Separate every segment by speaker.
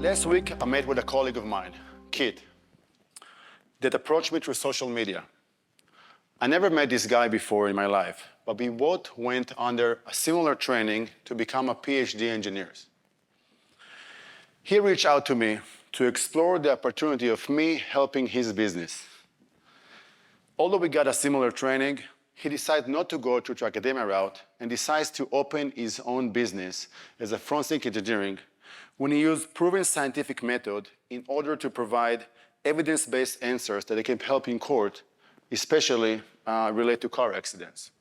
Speaker 1: Last week, I met with a colleague of mine, Kit, that approached me through social media. I never met this guy before in my life, but we both went under a similar training to become a PhD engineers. He reached out to me to explore the opportunity of me helping his business. Although we got a similar training, he decided not to go through the academia route and decides to open his own business as a forensic engineering when he used proven scientific method in order to provide evidence-based answers that can help in court, especially related to car accidents.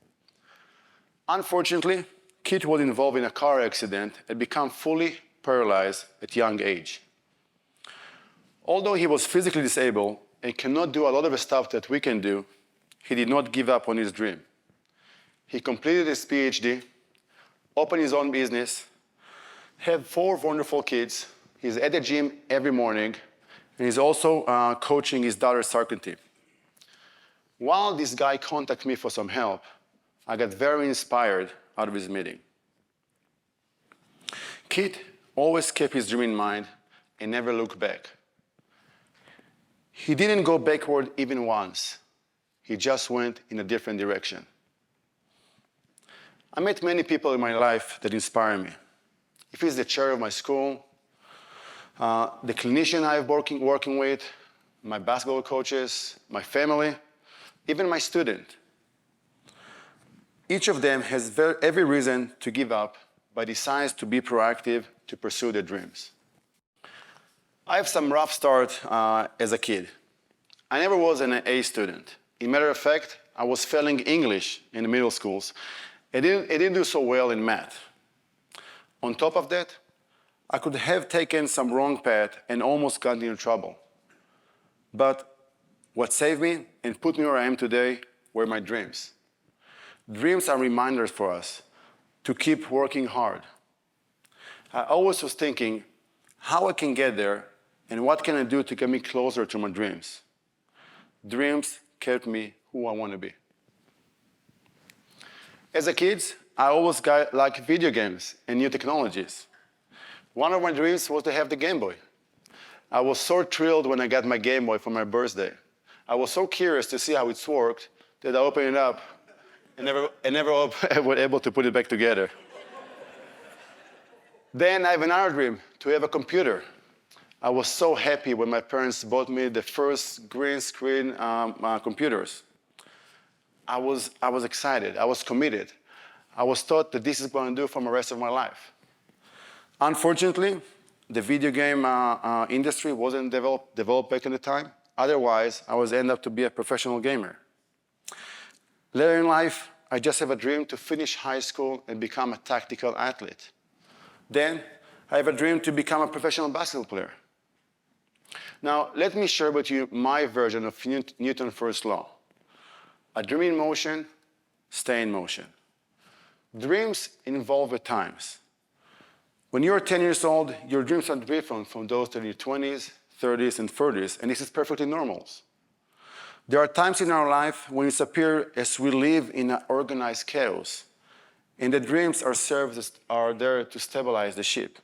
Speaker 1: Unfortunately, Kit was involved in a car accident and became fully paralyzed at a young age. Although he was physically disabled and cannot do a lot of the stuff that we can do, he did not give up on his dream. He completed his PhD, opened his own business, had 4 wonderful kids. He's at the gym every morning, and he's also coaching his daughter's soccer team. While this guy contacted me for some help, I got very inspired out of his meeting. Kit always kept his dream in mind and never looked back. He didn't go backward even once. He just went in a different direction. I met many people in my life that inspire me. If it's the chair of my school, the clinician I'm working with, my basketball coaches, my family, even my student. Each of them has every reason to give up, but decides to be proactive to pursue their dreams. I have some rough start as a kid. I never was an A student. In matter of fact, I was failing English in the middle schools. I didn't do so well in math. On top of that, I could have taken some wrong path and almost gotten into trouble. But what saved me and put me where I am today were my dreams. Dreams are reminders for us to keep working hard. I always was thinking how I can get there and what can I do to get me closer to my dreams. Dreams kept me who I want to be. As a kid, I always liked video games and new technologies. One of my dreams was to have the Game Boy. I was so thrilled when I got my Game Boy for my birthday. I was so curious to see how it worked that I opened it up and never was able to put it back together. Then I have another dream, to have a computer. I was so happy when my parents bought me the first green screen computers. I was excited, I was committed. I was taught that this is what I'm going to do for the rest of my life. Unfortunately, the video game industry wasn't developed back in the time. Otherwise, I was end up to be a professional gamer. Later in life, I just have a dream to finish high school and become a tactical athlete. Then, I have a dream to become a professional basketball player. Now, let me share with you my version of Newton's first law. A dream in motion, stay in motion. Dreams involve at times. When you're 10 years old, your dreams are different from those in your 20s, 30s, and 40s, and this is perfectly normal. There are times in our life when it appears as we live in an organized chaos, and the dreams are there to stabilize the ship.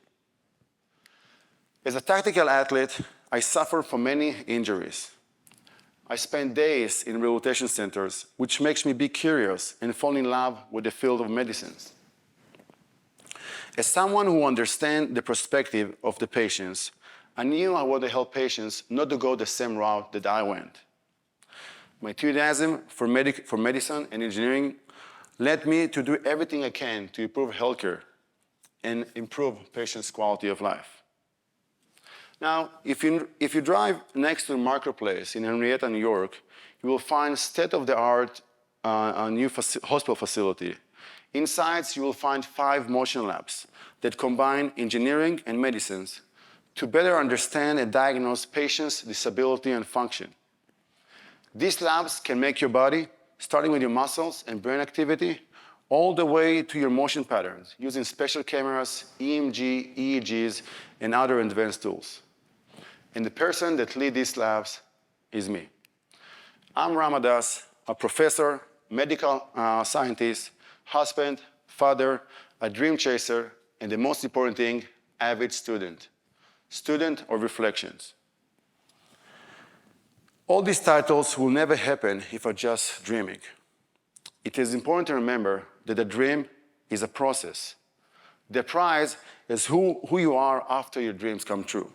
Speaker 1: As a tactical athlete, I suffer from many injuries. I spend days in rehabilitation centers, which makes me be curious and fall in love with the field of medicines. As someone who understands the perspective of the patients, I knew I wanted to help patients not to go the same route that I went. My enthusiasm for medicine and engineering led me to do everything I can to improve healthcare and improve patients' quality of life. Now, if you drive next to the marketplace in Henrietta, New York, you will find state-of-the-art new hospital facility. Inside, you will find 5 motion labs that combine engineering and medicines to better understand and diagnose patients' disability and function. These labs can make your body, starting with your muscles and brain activity, all the way to your motion patterns, using special cameras, EMG, EEGs, and other advanced tools. And the person that leads these labs is me. I'm Haddas, a professor, medical scientist, husband, father, a dream chaser, and the most important thing, avid student. student, or reflections. All these titles will never happen if I'm just dreaming. It is important to remember that a dream is a process. The prize is who you are after your dreams come true.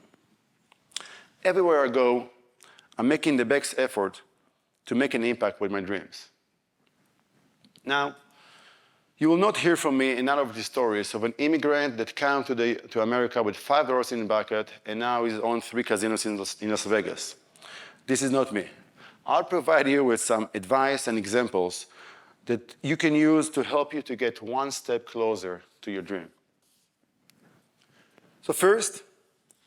Speaker 1: Everywhere I go, I'm making the best effort to make an impact with my dreams. Now, you will not hear from me in none of these stories of an immigrant that came to America with $5 in the bucket and now is on 3 casinos in Las Vegas. This is not me. I'll provide you with some advice and examples that you can use to help you to get one step closer to your dream. So first,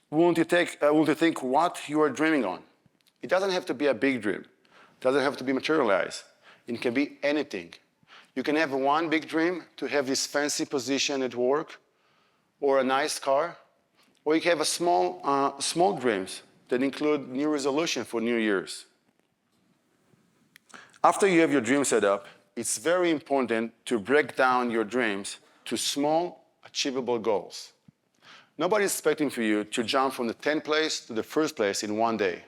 Speaker 1: we want to think what you are dreaming on. It doesn't have to be a big dream. It doesn't have to be materialized. It can be anything. You can have one big dream to have this fancy position at work or a nice car, or you can have small dreams that include new resolution for New Year's. After you have your dream set up, it's very important to break down your dreams to small, achievable goals. Nobody's expecting for you to jump from the 10th place to the first place in one day.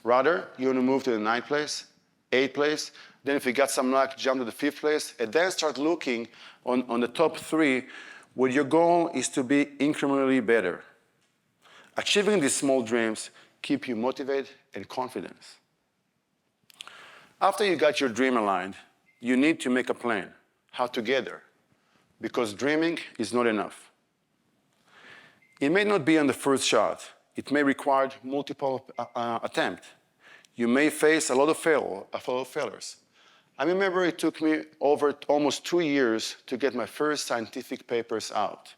Speaker 1: Rather, you want to move to the 9th place, 8th place, then if you got some luck, jump to the 5th place, and then start looking on the top 3 where your goal is to be incrementally better. Achieving these small dreams keep you motivated and confident. After you got your dream aligned, you need to make a plan how to get there, because dreaming is not enough. It may not be on the first shot. It may require multiple attempts. You may face a lot of failures. I remember it took me over almost 2 years to get my first scientific papers out.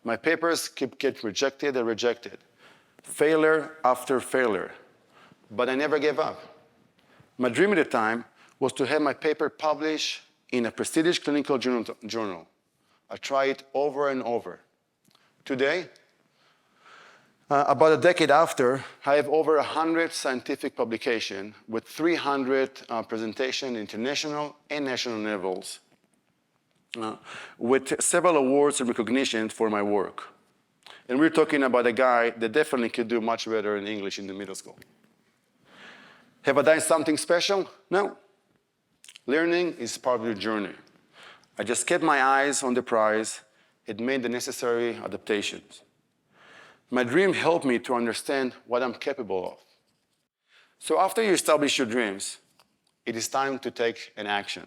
Speaker 1: My papers kept getting rejected and rejected, failure after failure, but I never gave up. My dream at the time was to have my paper published in a prestigious clinical journal. I tried it over and over. Today, about a decade after, I have over 100 scientific publications with 300 presentations, international and national levels, with several awards and recognition for my work. And we're talking about a guy that definitely could do much better in English in the middle school. Have I done something special? No. Learning is part of the journey. I just kept my eyes on the prize and made the necessary adaptations. My dream helped me to understand what I'm capable of. So after you establish your dreams, it is time to take an action.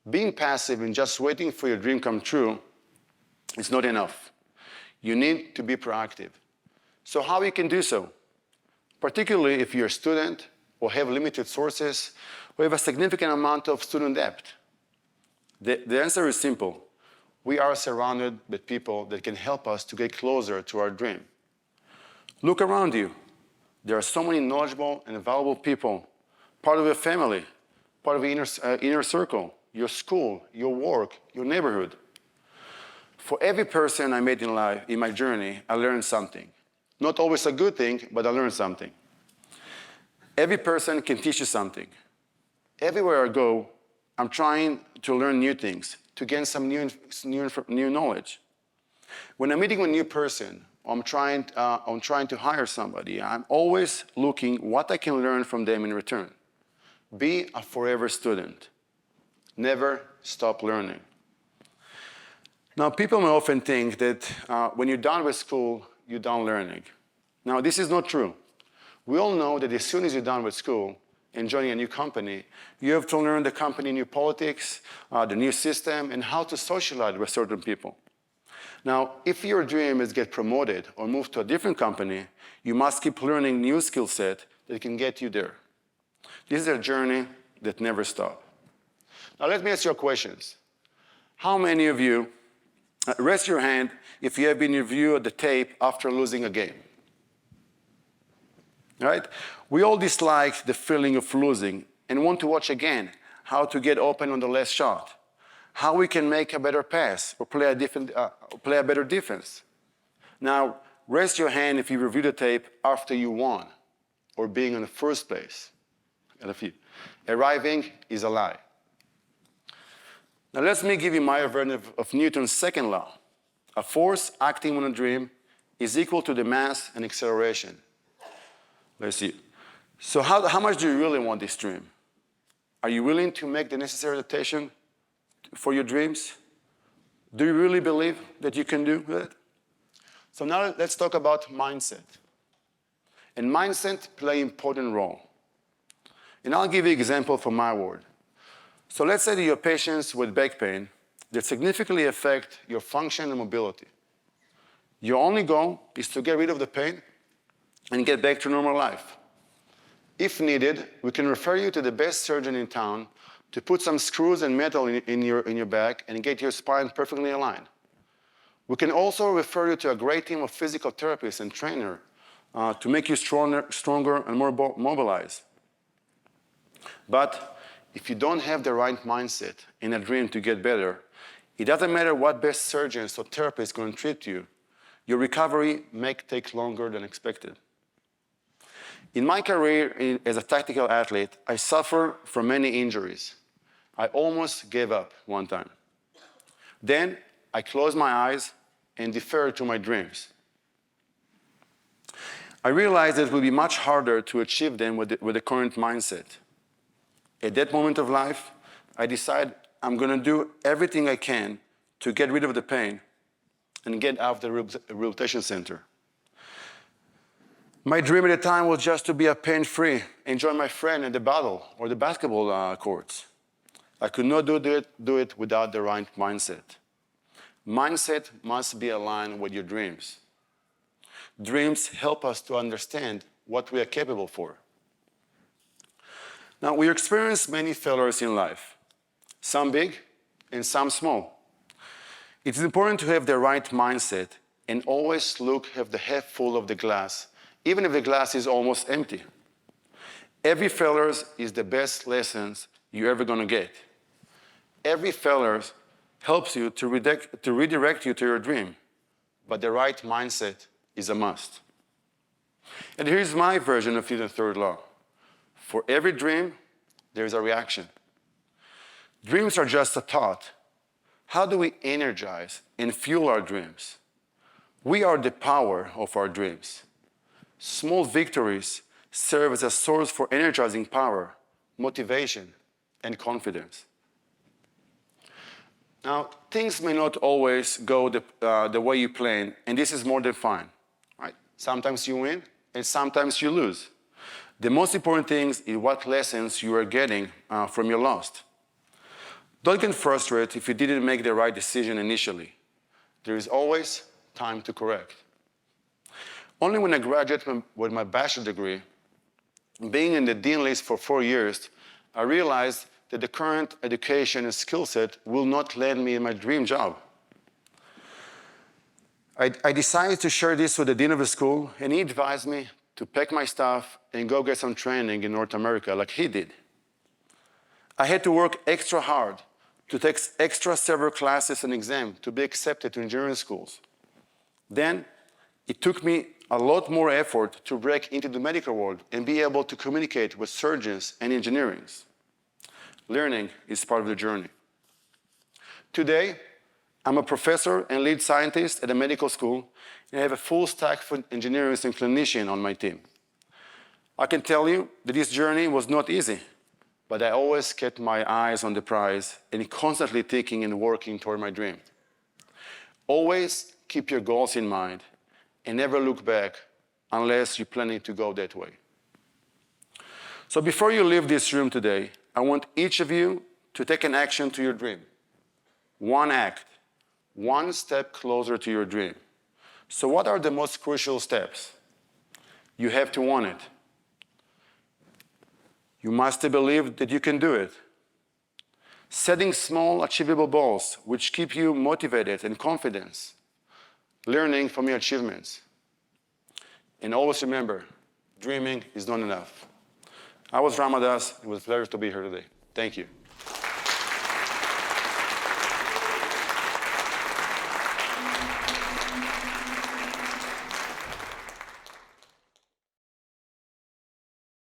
Speaker 1: Being passive and just waiting for your dream come true is not enough. You need to be proactive. So how you can do so? Particularly if you're a student or have limited sources or have a significant amount of student debt. The answer is simple. We are surrounded by people that can help us to get closer to our dream. Look around you. There are so many knowledgeable and valuable people, part of your family, part of your inner circle, your school, your work, your neighborhood. For every person I met in life, in my journey, I learned something. Not always a good thing, but I learned something. Every person can teach you something. Everywhere I go, I'm trying to learn new things, to gain some new knowledge. When I'm meeting with a new person, I'm trying to hire somebody, I'm always looking what I can learn from them in return. Be a forever student. Never stop learning. Now, people may often think that when you're done with school, you're done learning. Now, this is not true. We all know that as soon as you're done with school and joining a new company, you have to learn the company new politics, the new system, and how to socialize with certain people. Now, if your dream is get promoted or move to a different company, you must keep learning new skill set that can get you there. This is a journey that never stops. Now, let me ask you questions. How many of you, raise your hand if you have been reviewed the tape after losing a game? Right? We all dislike the feeling of losing and want to watch again how to get open on the last shot, how we can make a better pass or play a better defense. Now, raise your hand if you reviewed the tape after you won or being in the first place. Arriving is a lie. Now, let me give you my version of Newton's second law. A force acting on a dream is equal to the mass and acceleration. Let's see. So how much do you really want this dream? Are you willing to make the necessary adaptation for your dreams? Do you really believe that you can do that? So now let's talk about mindset. And mindset play an important role. And I'll give you an example from my world. So let's say that you have patients with back pain that significantly affect your function and mobility. Your only goal is to get rid of the pain and get back to normal life. If needed, we can refer you to the best surgeon in town to put some screws and metal in your back and get your spine perfectly aligned. We can also refer you to a great team of physical therapists and trainers to make you stronger and more mobilized. But if you don't have the right mindset and a dream to get better, it doesn't matter what best surgeons or therapists are going to treat you, your recovery may take longer than expected. In my career as a tactical athlete, I suffered from many injuries. I almost gave up one time. Then I closed my eyes and deferred to my dreams. I realized that it would be much harder to achieve them with the current mindset. At that moment of life, I decided I'm going to do everything I can to get rid of the pain and get out of the rehabilitation center. My dream at the time was just to be a pain-free, enjoy my friend at the battle or the basketball courts. I could not do it without the right mindset. Mindset must be aligned with your dreams. Dreams help us to understand what we are capable for. Now, we experience many failures in life, some big and some small. It's important to have the right mindset and always have the half full of the glass, even if the glass is almost empty. Every failure is the best lessons you're ever going to get. Every failure helps you to redirect you to your dream, but the right mindset is a must. And here's my version of the third law. For every dream, there is a reaction. Dreams are just a thought. How do we energize and fuel our dreams? We are the power of our dreams. Small victories serve as a source for energizing power, motivation, and confidence. Now, things may not always go the way you plan, and this is more than fine. Right? Sometimes you win, and sometimes you lose. The most important thing is what lessons you are getting from your loss. Don't get frustrated if you didn't make the right decision initially. There is always time to correct. Only when I graduated with my bachelor's degree, being in the dean list for 4 years, I realized that the current education and skill set will not land me in my dream job. I decided to share this with the dean of the school, and he advised me to pack my stuff and go get some training in North America like he did. I had to work extra hard to take extra several classes and exams to be accepted to engineering schools. Then it took me a lot more effort to break into the medical world and be able to communicate with surgeons and engineers. Learning is part of the journey. Today, I'm a professor and lead scientist at a medical school, and I have a full stack of engineers and clinicians on my team. I can tell you that this journey was not easy, but I always kept my eyes on the prize and constantly thinking and working toward my dream. Always keep your goals in mind and never look back unless you're planning to go that way. So before you leave this room today, I want each of you to take an action to your dream. One act, one step closer to your dream. So what are the most crucial steps? You have to want it. You must believe that you can do it. Setting small, achievable goals which keep you motivated and confident. Learning from your achievements. And always remember, dreaming is not enough. I was Haddas. It was a pleasure to be here today. Thank you.